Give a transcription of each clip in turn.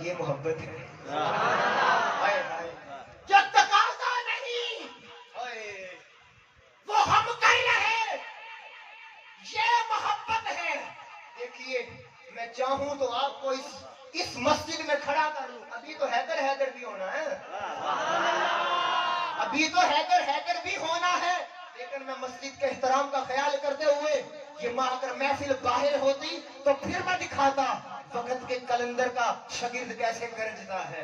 یہ محبت ہے. جو تقاضا نہیں وہ ہم کر رہے، یہ محبت ہے. دیکھیے میں چاہوں تو آپ کو اس مسجد میں کھڑا کر لوں. ابھی تو حیدر بھی ہونا ہے، ابھی تو حیدر بھی ہونا ہے، لیکن میں مسجد کے احترام کا خیال کرتے ہوئے یہ ماں اگر محفل باہر ہوتی تو پھر میں دکھاتا وقت کے کلندر کا شاگرد کیسے گرجتا ہے.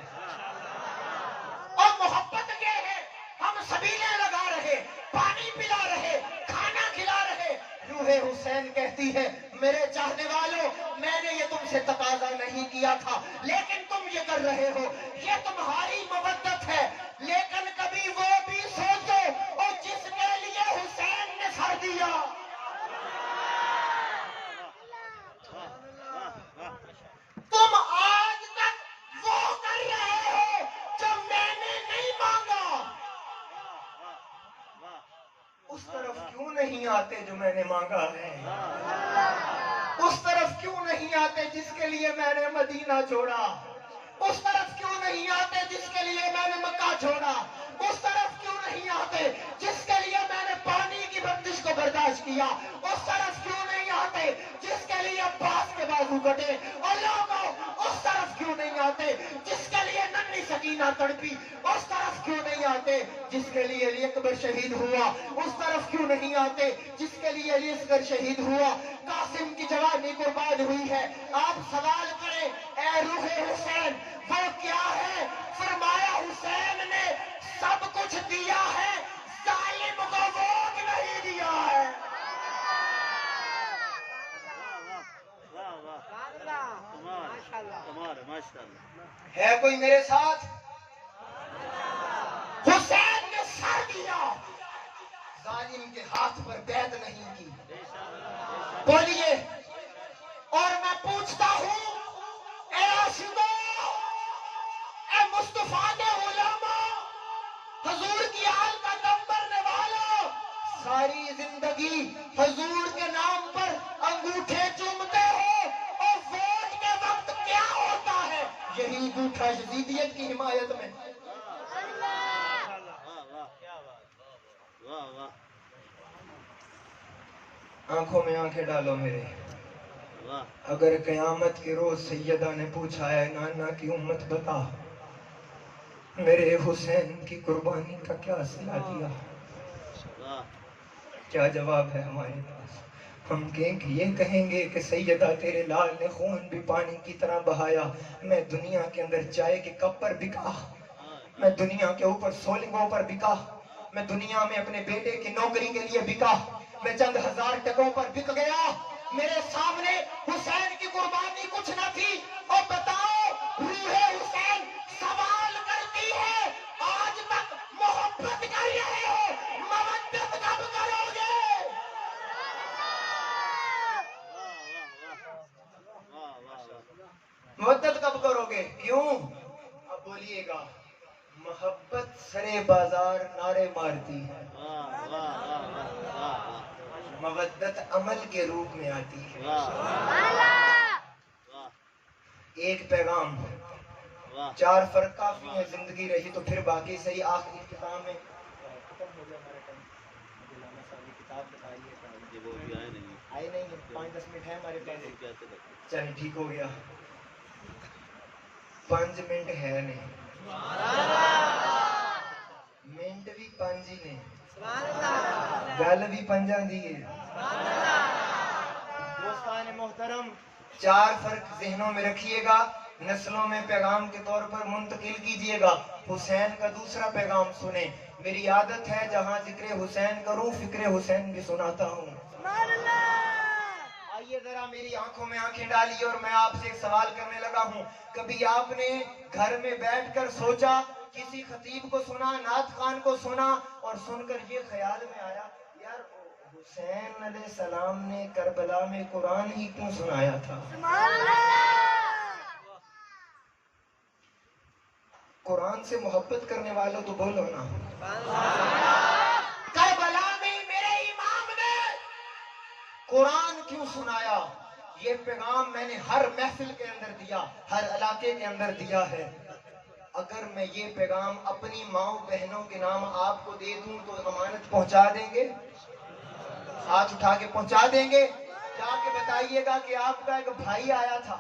اور محبت یہ ہے، ہم سبیلے لگا رہے، پانی پلا رہے، کھانا کھلا رہے. روح حسین کہتی ہے میرے چاہنے والوں، میں نے یہ تم سے تقاضا نہیں کیا تھا لیکن تم یہ کر رہے ہو. یہ تمہاری مودت ہے، لیکن کبھی وہ بھی سوچو اور جس کے لیے حسین نے سر دیا. تم آج تک وہ کر رہے ہو جو میں نے نہیں مانگا. اس طرف کیوں نہیں آتے جو میں نے مانگا ہے؟ اس طرف کیوں نہیں آتے جس کے لیے میں نے مدینہ چھوڑا؟ اس طرف کیوں نہیں آتے جس کے لیے میں نے مکہ چھوڑا؟ اس طرف کیوں نہیں آتے جس کے لیے میں نے پانی کی بندش کو برداشت کیا؟ اس طرف کیوں نہیں آتے جس کے لیے عباس کے بازو کٹے؟ اور لوگوں اس طرف کیوں نہیں آتے جس کے لیے ننھی سکینہ تڑپی؟ اس طرف کیوں نہیں آتے جس کے لیے علی اکبر شہید ہوا؟ اس طرف کیوں نہیں آتے جس کے لیے علی اصغر شہید ہوا؟ قاسم کی جوانی قربان ہوئی ہے. آپ سوال کریں اے روح حسین وہ کیا ہے؟ فرمایا حسین نے سب کچھ دیا ہے، ظالم کو ووٹ نہیں دیا ہے. ہے کوئی میرے ساتھ؟ حسین نے سر دیا، ظالم کے ہاتھ پر بیعت نہیں کی. بولیے. اور میں پوچھتا ہوں اے عاشقوں، اے مصطفیٰ کے علماء، حضور کی آل کا دم بھرنے والوں، ساری زندگی حضور کے نام پر انگوٹھے چومتے ہو اور ووٹ کے وقت کیا ہوتا ہے؟ یہی انگوٹھا یزیدیت کی حمایت میں. آنکھوں میں آنکھیں ڈالو میرے. اگر قیامت کے روز سیدہ نے پوچھا ہے نانا کی امت بتا میرے حسین کی قربانی کا کیا صلہ دیا، کیا جواب ہے ہمارے پاس؟ ہم یہ کہیں گے کہ سیدہ تیرے لال نے خون بھی پانی کی طرح بہایا. میں دنیا کے اندر چائے کے کپ پر بکا، میں دنیا کے اوپر سولنگوں پر بکا، میں دنیا میں اپنے بیٹے کی نوکری کے لیے بکا، میں چند ہزار ٹکوں پر بک گیا. میرے سامنے حسین کی قربانی کچھ نہ تھی. اور بتاؤ روح حسین سوال کرتی ہے آج تک محبت کر رہے ہو، مودت کب کرو گے؟ مدت کب کرو گے؟ کیوں؟ اب بولیے گا. محبت سرے بازار نعرے مارتی ہے، مودت عمل کے روپ میں آتی ہے. ایک پیغام، 4 فرق کافی ہیں. زندگی رہی تو پھر باقی صحیح. آخری اختتام میں ختم ہو گیا ہمارا ٹائم. مولانا صاحب کی کتاب بتائیے. آئے نہیں ہیں. 5-10 منٹ ہے ہمارے پاس. چلے ٹھیک ہو گیا. 5 منٹ ہے نہیں، منٹ بھی 5 ہی نے، گل بھی 5 دی ہے. دوستان محترم، 4 فرق ذہنوں میں رکھیے گا، نسلوں میں پیغام کے طور پر منتقل کیجئے گا. حسین کا دوسرا پیغام سنیں. میری عادت ہے جہاں ذکر حسین کروں فکر حسین بھی سناتا ہوں. آئیے ذرا میری آنکھوں میں آنکھیں ڈالیے اور میں آپ سے ایک سوال کرنے لگا ہوں. کبھی آپ نے گھر میں بیٹھ کر سوچا، کسی خطیب کو سنا، نعت خوان کو سنا اور سن کر یہ خیال میں آیا یار حسین علیہ السلام نے کربلا میں قرآن ہی کیوں سنایا تھا؟ قرآن سے محبت کرنے والوں تو بولو نا. کربلا میں میرے امام نے قرآن کیوں سنایا؟ یہ پیغام میں نے ہر محفل کے اندر دیا، ہر علاقے کے اندر دیا ہے۔ اگر میں یہ پیغام اپنی ماؤں بہنوں کے نام آپ کو دے دوں تو امانت پہنچا دیں گے؟ ہاتھ اٹھا کے پہنچا دیں گے؟ جا کے بتائیے گا کہ آپ کا ایک بھائی آیا تھا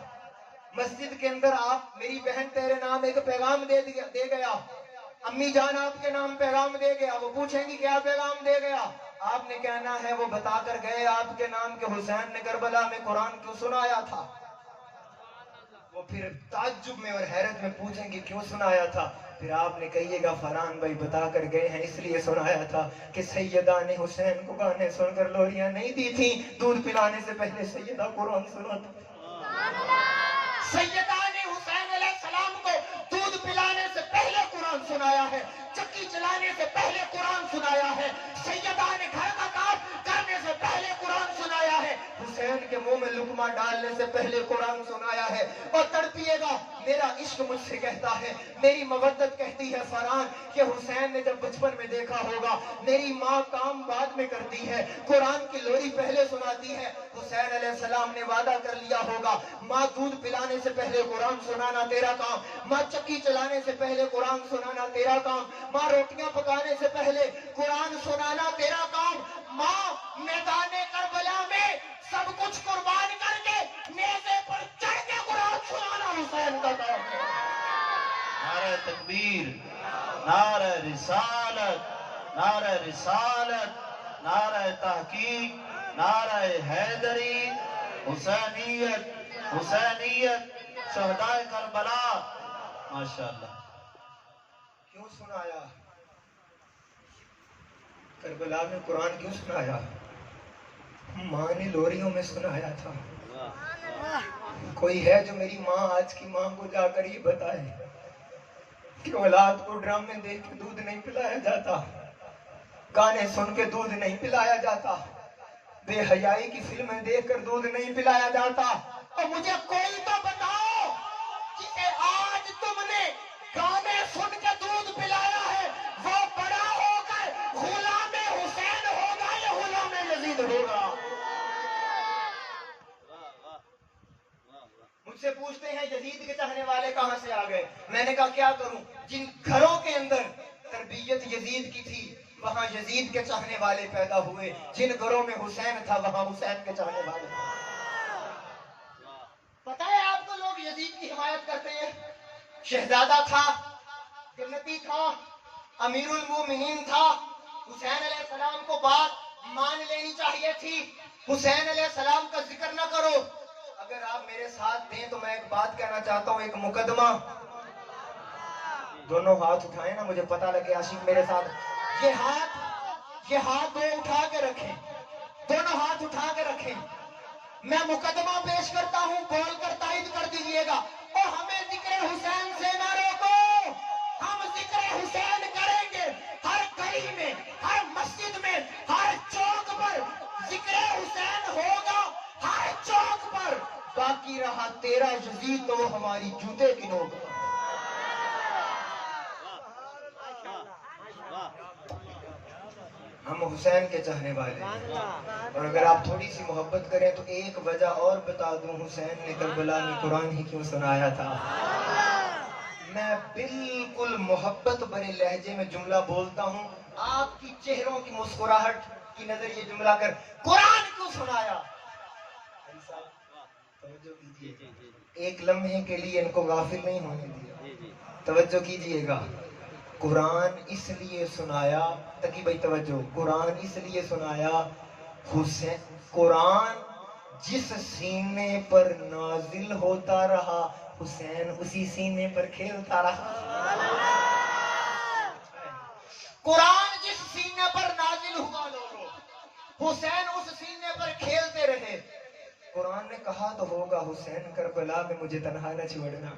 مسجد کے اندر، آپ میری بہن تیرے نام ایک پیغام دے گیا، امی جان آپ کے نام پیغام دے گیا۔ وہ پوچھیں گی کیا پیغام دے گیا؟ آپ نے کہنا ہے وہ بتا کر گئے آپ کے نام کہ حسین نے کربلا میں قرآن کیوں سنایا تھا۔ وہ پھر تعجب میں اور حیرت میں پوچھیں گے کیوں سنایا تھا؟ پھر آپ نے کہیے گا فرحان بھائی بتا کر گئے ہیں اس لیے سنایا تھا کہ سیدہ نے حسین کو گانے سن کر لوریاں نہیں دی تھی، دودھ پلانے سے پہلے سیدہ قرآن سنا تھا۔ سیدہ نے حسین علیہ السلام کو دودھ پلانے سے پہلے قرآن سنایا ہے، چکی چلانے سے پہلے قرآن سنایا ہے، سیدہ نے گھر کا کام کرنے سے پہلے قرآن سنایا ہے، حسین کے منہ میں لقمہ ڈالنے سے پہلے قرآن سنایا ہے۔ اور تڑپیے گا، میرا عشق مجھ سے کہتا ہے، میری مودت کہتی ہے فرحان کہ حسین نے جب بچپن میں دیکھا ہوگا میری ماں کام بعد میں کرتی ہے، قرآن کی لوری پہلے سناتی ہے، حسین علیہ السلام نے وعدہ کر لیا ہوگا ماں دودھ پلانے سے پہلے قرآن سنانا تیرا کام، ماں چکی چلانے سے پہلے قرآن سنانا تیرا کام، ماں روٹیاں پکانے سے پہلے قرآن سنانا تیرا کام، ماں میدان کربلا میں سب کچھ قربان کر کے نیزے پر چڑھ کے قرآن سنانا حسین کا کام ہے۔ نعرہ تکبیر، نعرہ رسالت، نعرہ رسالت، نعرہ تحقیق، نعرہ حیدری، حسینیت، حسینیت، شہدائے کربلا، ماشاءاللہ۔ کیوں سنایا کربلا میں قرآن کیوں سنایا؟ ماں نے لوریوں میں سنایا تھا۔ کوئی ہے جو میری ماں آج کی ماں کو جا کر یہ بتائے کہ اولاد کو ڈرامے دیکھ کے دودھ نہیں پلایا جاتا، گانے سن کے دودھ نہیں پلایا جاتا، بے حیائی کی فلمیں دیکھ کر دودھ نہیں پلایا جاتا؟ اور مجھے کوئی تو بتاؤ جسے آج تم نے گانے سن کے دودھ پلایا ہے وہ بڑا ہو کر غلام حسین ہوگا یا غلام یزید ہوگا؟ مجھ سے پوچھتے ہیں یزید کے چاہنے والے کہاں سے آ گئے؟ میں نے کہا کیا کروں، جن گھروں کے اندر تربیت یزید کی تھی وہاں یزید کے چاہنے والے پیدا ہوئے، جن گھروں میں حسین تھا وہاں حسین کے چاہنے والے۔ پتہ ہے آپ کو لوگ یزید کی حمایت کرتے ہیں، شہزادہ تھا، جنتی تھا، امیر المومنین تھا، حسین علیہ السلام کو بات مان لینی چاہیے تھی، حسین علیہ السلام کا ذکر نہ کرو۔ اگر آپ میرے ساتھ دیں تو میں ایک بات کہنا چاہتا ہوں، ایک مقدمہ، دونوں ہاتھ اٹھائیں نا مجھے پتہ لگے عاشق میرے ساتھ، یہ ہاتھ دو اٹھا کے رکھیں، دونوں ہاتھ اٹھا کے رکھیں، میں مقدمہ پیش کرتا ہوں، بول کر تائید کر دیجئے گا، اور ہمیں ذکر حسین سے نہ روکو، ہم ذکر حسین کریں گے، ہر گلی میں، ہر مسجد میں، ہر چوک پر ذکر حسین ہوگا، ہر چوک پر۔ باقی رہا تیرا یزید تو وہ ہماری جوتے کی نوک۔ ہم حسین کے چاہنے والے ہیں، اور اگر آپ تھوڑی سی محبت کریں تو ایک وجہ اور بتا دوں، حسین نے کربلا میں قرآن ہی کیوں سنایا تھا۔ میں بالکل محبت بھرے لہجے میں جملہ بولتا ہوں، آپ کی چہروں کی مسکراہٹ کی نظر یہ جملہ کر، قرآن کیوں سنایا؟ ایک لمحے کے لیے ان کو غافل نہیں ہونے دیا، توجہ کیجئے گا۔ قرآن اس لیے سنایا، تقی بھائی توجہ، قرآن اس لیے سنایا، حسین قرآن جس سینے پر نازل ہوتا رہا حسین اسی سینے پر کھیلتا رہا۔ قرآن جس سینے پر نازل ہوا لوگوں، حسین اس سینے پر کھیلتے رہے۔ قرآن نے کہا تو ہوگا حسین کربلا میں مجھے تنہا نہ چھوڑنا،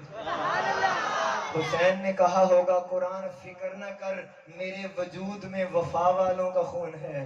حسین نے کہا ہوگا قرآن فکر نہ کر میرے وجود میں وفا والوں کا خون ہے،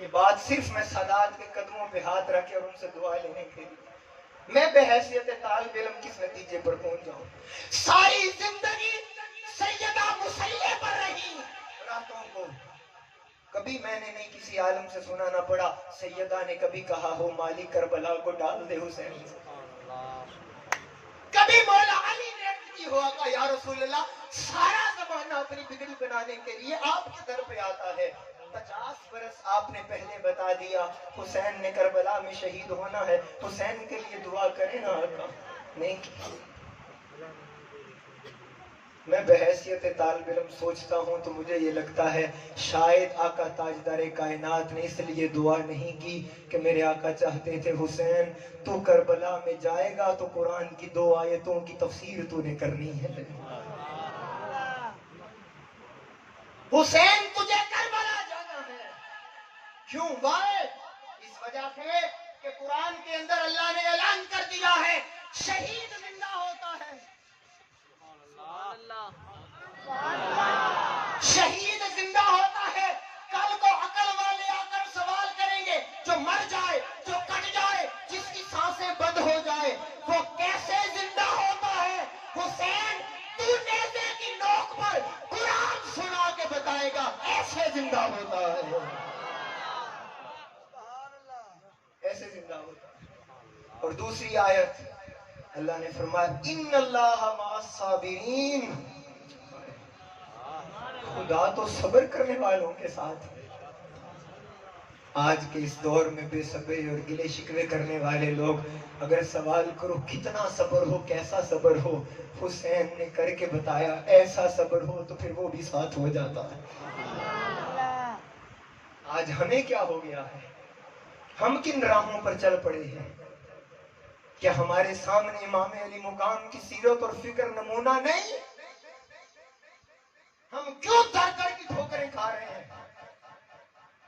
یہ بات صرف میں سادات کے قدموں پہ ہاتھ رکھے اور ان سے دعا لینے کے لیے، میں بحیثیت طالب علم کس نتیجے پر پہنچ جاؤں؟ ساری زندگی سیدہ مسلح پر رہی، راتوں کو کبھی میں نے نہیں کسی عالم سے سنا نہ پڑا سیدہ نے کبھی کہا ہو مالی کربلا کو ڈال دے حسین سے، کبھی مولا علی نے عرض کی ہوا کہ یا رسول اللہ سارا زمانہ اپنی بگڑی بنانے کے لیے آپ کے در پہ آتا ہے، 50 برس آپ نے پہلے بتا دیا حسین نے کربلا میں شہید ہونا ہے، حسین کے لیے دعا کریں نا آقا، نہیں کی۔ میں بحیثیت طالب علم سوچتا ہوں تو مجھے یہ لگتا ہے شاید آقا تاجدار کائنات نے اس لیے دعا نہیں کی کہ میرے آقا چاہتے تھے حسین تو کربلا میں جائے گا تو قرآن کی 2 آیتوں کی تفسیر تو نے کرنی ہے، حسین تجھے کربلا جانا ہے، کیوں وائے؟ اس وجہ سے کہ قرآن کے اندر اللہ نے اعلان کر دیا ہے شہید زندہ ہوتا ہے، شہید زندہ ہوتا ہے، کل کو عقل والے آ کر سوال کریں گے جو مر جائے، جو کٹ جائے، جس کی سانسیں بند ہو جائے وہ کیسے زندہ ہوتا ہے؟ حسین تو نیزے کی نوک پر قرآن سنا کے بتائے گا ایسے زندہ ہوتا ہے، ایسے زندہ ہوتا ہے۔ اور دوسری آیت اللہ نے فرمایا ان اللہ مع الصابرین، خدا تو صبر کرنے والوں کے ساتھ ہے۔ آج کے اس دور میں بے صبری اور گلے شکوے کرنے والے لوگ اگر سوال کرو کتنا صبر ہو کیسا صبر ہو، حسین نے کر کے بتایا ایسا صبر ہو تو پھر وہ بھی ساتھ ہو جاتا ہے۔ آج ہمیں کیا ہو گیا ہے؟ ہم کن راہوں پر چل پڑے ہیں؟ کیا ہمارے سامنے امام علی مقام کی سیرت اور فکر نمونہ نہیں؟ ہم کیوں در در کی ٹھوکریں کھا رہے ہیں؟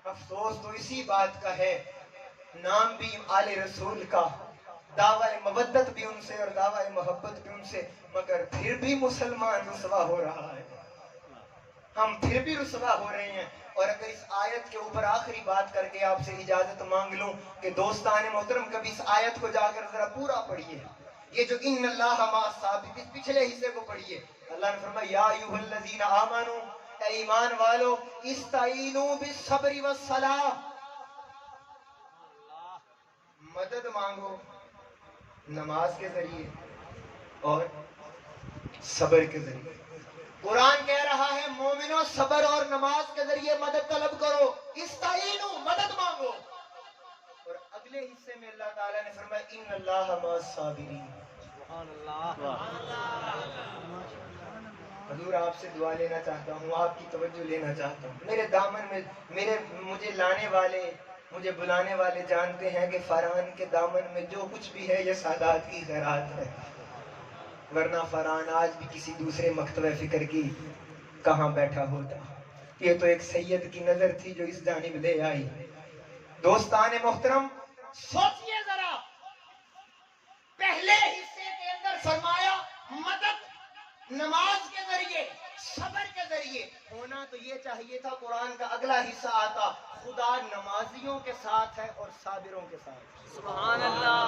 افسوس تو اسی بات کا ہے، نام بھی آل رسول کا، دعوی مودت بھی ان سے اور دعوی محبت بھی ان سے، مگر پھر بھی مسلمان رسوا ہو رہا ہے، ہم پھر بھی رسوا ہو رہے ہیں۔ اور اگر اس آیت کے اوپر آخری بات کر کے آپ سے اجازت مانگ لوں کہ دوستان محترم کبھی اس آیت کو جا کر ذرا پورا پڑھیے، یہ جو ان اللہ مع الصابرین اس پچھلے حصے کو پڑھیے، اللہ نے فرمایا یا ایھا الذین آمنوا، اے ایمان والو استعینوا بالصبر والصلاۃ، مدد مانگو نماز کے ذریعے اور صبر کے ذریعے۔ قرآن کہہ رہا ہے مومنوں صبر اور نماز کے ذریعے مدد طلب کرو، استعینوا مدد مانگو، اور اگلے حصے میں اللہ تعالیٰ نے فرمایا ان اللہ مع الصابرین۔ حضور آپ سے دعا لینا چاہتا ہوں، آپ کی توجہ لینا چاہتا ہوں، میرے دامن میں مجھے لانے والے مجھے بلانے والے جانتے ہیں کہ فرحان کے دامن میں جو کچھ بھی ہے یہ سادات کی خیرات ہے، ورنہ فرحان آج بھی کسی دوسرے مکتبہ فکر کی کہاں بیٹھا ہوتا۔ یہ تو ایک سید کی نظر تھی جو اس جانب لے آئی۔ دوستان محترم سوچئے ذرا، پہلے حصے کے اندر فرمایا مدد نماز کے ذریعے صبر کے ذریعے، ہونا تو یہ چاہیے تھا قرآن کا اگلا حصہ آتا خدا نمازیوں کے ساتھ ہے اور صابروں کے ساتھ، سبحان اللہ،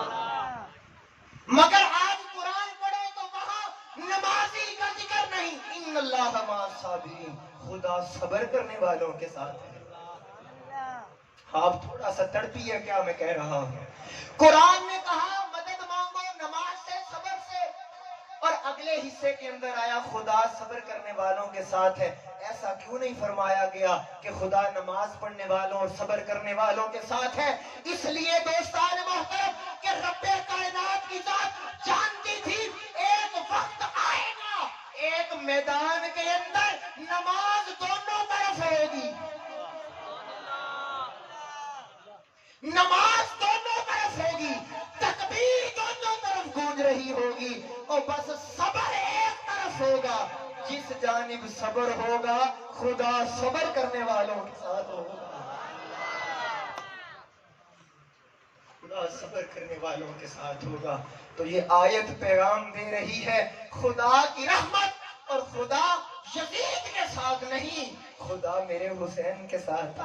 مگر آج قرآن پڑھو تو وہاں نمازی کا ذکر نہیں، ان اللہ مع الصابرین، خدا صبر کرنے والوں کے ساتھ ہے۔ آپ تھوڑا سا تڑپی ہے کیا میں کہہ رہا ہوں؟ قرآن نے کہا مدد مانگو نماز سے صبر سے، اور اگلے حصے کے اندر آیا خدا صبر کرنے والوں کے ساتھ ہے۔ ایسا کیوں نہیں فرمایا گیا کہ خدا نماز پڑھنے والوں اور صبر کرنے والوں کے ساتھ ہے؟ اس لیے دوستان محترم کہ رب کائنات کی ذات جانتی تھی ایک وقت آئے گا، ایک میدان کے اندر نماز دونوں طرف ہوگی، نماز دونوں طرف ہوگی، تکبیر دونوں طرف گونج رہی ہوگی، اور بس صبر ایک طرف ہوگا، جس جانب صبر ہوگا خدا صبر کرنے والوں کے ساتھ ہوگا، خدا صبر کرنے والوں کے ساتھ ہوگا۔ تو یہ آیت پیغام دے رہی ہے خدا کی رحمت اور خدا یزید کے ساتھ نہیں، خدا میرے حسین کے ساتھ ہے۔